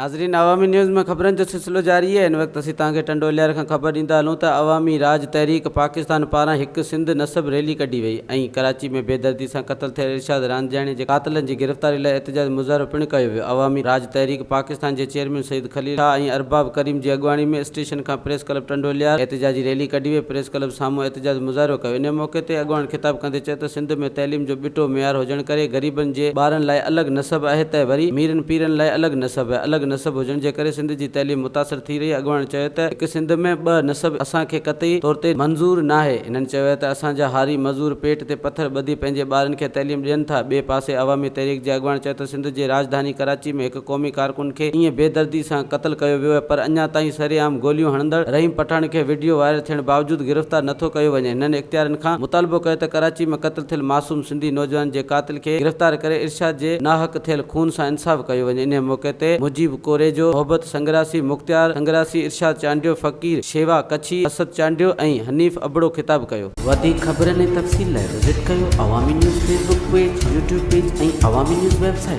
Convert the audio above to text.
नाज़रीन, अवामी न्यूज़ में ख़बरनि जो सिलसिलो जारी है। इन वक्त असीं तव्हांखे टंडोलियार खां ख़बर ॾींदा हलूं त अवामी राज तहरीक पाकिस्तान पारां हिकु सिंध नसब रैली कढी वई ऐं कराची में बेदर्दी सां क़तल थियल इरशाद रांदियाणी जे कातिलनि जी गिरफ़्तारी लाइ एहतजाज मुज़ाहिरो पिणु कयो वियो। अवामी राज तहरीक पाकिस्तान जे चेयरमैन सईद खलील शाह ऐं अरबाब करीम जी अॻुवाणी में स्टेशन खां प्रेस क्लब टंडोलियार एहतजाजी रैली कढी वई। प्रेस क्लब साम्हूं एहतजाज मुज़ाहिरो कयो। इन मौक़े ते अॻुवाण ख़िताब कंदे चयो त सिंध में तइलीम जो ॿिटो मयार हुजण करे ग़रीबनि जे ॿारनि लाइ अलॻि नसब आहे त वरी मीरनि पीरनि लाइ अलॻि नसब आहे। अलॻि नसब हुजण जे करे सिंध जी तइलीम मुतासिर थी रही। अॻुवाण चयो त हिकु सिंध में ॿ नसब असांखे क़तई तौर ते मंज़ूर न आहे। हिननि चयो त असांजा हारी मज़ूर पेट ते पथर ॿधी पंहिंजे ॿारनि खे तइलीम ॾियनि था। ॿिए पासे अवामी तहरीक जे अॻुवाण चयो त सिंध जे राजधानी कराची में हिकु क़ौमी कारकुन खे ईअं बेदर्दी सां क़तल कयो वियो आहे, पर अञा ताईं सरेआम गोलियूं हणंदड़ रहीम पठान खे वीडियो वायरल थियण बावजूदि गिरफ़्तार नथो कयो वञे। हिननि इख़्तियारनि खां मुतालबो कयो त कराची में क़तल थियल मासूम सिंधी नौजवान जे कातिल खे गिरफ़्तार करे इरशाद जे नाहक थियल खून सां इंसाफ़ कयो वञे। इन मौक़े ते मुजीब कोरेजो, मोहब्बत संग्रासी, मुख्तियार संग्रासी, इरशाद चांडियो, फ़कीर शेवा कच्छी, असद चांडियो ऐं हनीफ़ अबड़ो ख़िताब कयो। वधीक ख़बरनि ऐं तफ़सील लाइ विज़िट कयो अवामी news Facebook page, YouTube page ऐं अवामी न्यूज़ वेबसाइट।